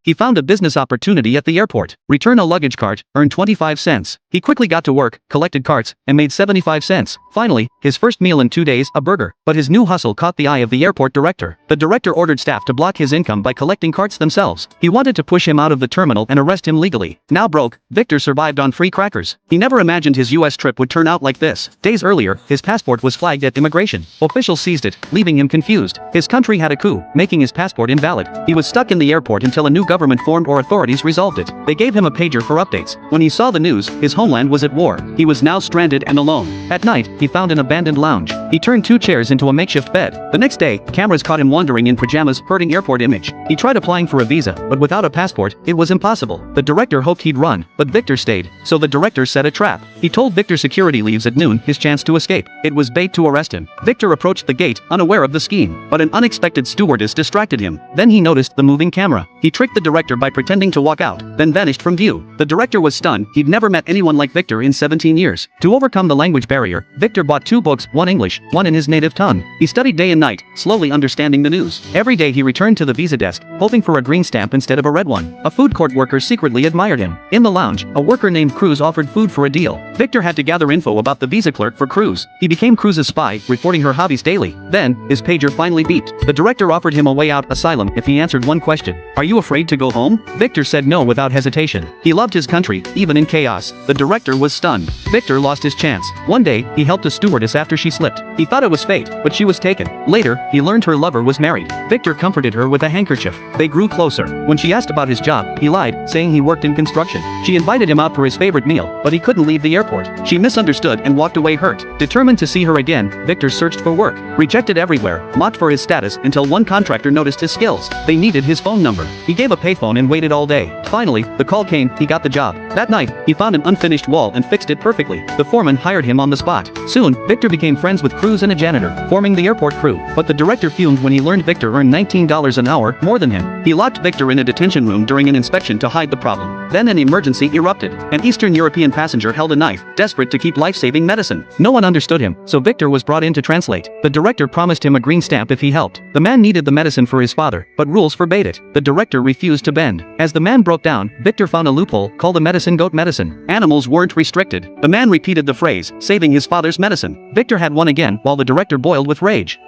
He found a business opportunity at the airport. Return a luggage cart, earn 25 cents. He quickly got to work, collected carts, and made 75 cents. Finally, his first meal in 2 days, a burger. But his new hustle caught the eye of the airport director. The director ordered staff to block his income by collecting carts themselves. He wanted to push him out of the terminal and arrest him legally. Now broke, Victor survived on free crackers. He never imagined his US trip would turn out like this. Days earlier, his passport was flagged at immigration. Officials seized it, leaving him confused. His country had a coup, making his passport invalid. He was stuck in the airport until a new government formed or authorities resolved it. They gave him a pager for updates. When he saw the news, his homeland was at war. He was now stranded and alone. At night, he found an abandoned lounge. He turned 2 chairs into a makeshift bed. The next day, cameras caught him wandering in pajamas, hurting airport image. He tried applying for a visa, but without a passport, it was impossible. The director hoped he'd run, but Victor stayed. So the director set a trap. He told Victor security leaves at noon, his chance to escape. It was bait to arrest him. Victor approached the gate, unaware of the scheme. But an unexpected stewardess distracted him. Then he noticed the moving camera. He tricked the director by pretending to walk out, then vanished from view. The director was stunned. He'd never met anyone like Victor in 17 years. To overcome the language barrier, Victor bought 2 books, one English, one in his native tongue. He studied day and night, slowly understanding the news. Every day he returned to the visa desk, hoping for a green stamp instead of a red one. A food court worker secretly admired him. In the lounge, a worker named Cruz offered food for a deal. Victor had to gather info about the visa clerk for Cruz. He became Cruz's spy, reporting her hobbies daily. Then, his pager finally beeped. The director offered him a way out, asylum, if he answered one question. "Are you afraid to go home?" Victor said no without hesitation. He loved his country, even in chaos. The director was stunned. Victor lost his chance. One day, he helped a stewardess after she slipped. He thought it was fate, but she was taken. Later, he learned her lover was married. Victor comforted her with a handkerchief. They grew closer. When she asked about his job, he lied, saying he worked in construction. She invited him out for his favorite meal, but he couldn't leave the airport. She misunderstood and walked away hurt. Determined to see her again, Victor searched for work. Rejected everywhere, mocked for his status until one contractor noticed his skills. They needed his phone number. He gave a payphone and waited all day. Finally, the call came, he got the job. That night, he found an unfinished wall and fixed it perfectly. The foreman hired him on the spot. Soon, Victor became friends with Cruz and a janitor, forming the airport crew. But the director fumed when he learned Victor earned $19 an hour, more than him. He locked Victor in a detention room during an inspection to hide the problem. Then an emergency erupted. An Eastern European passenger held a knife, desperate to keep life-saving medicine. No one understood him, so Victor was brought in to translate. The director promised him a green stamp if he helped. The man needed the medicine for his father, but rules forbade it. The director refused to bend. As the man broke down, Victor found a loophole, called the medicine goat medicine. Animals weren't restricted. The man repeated the phrase, saving his father's medicine. Victor had won again, while the director boiled with rage.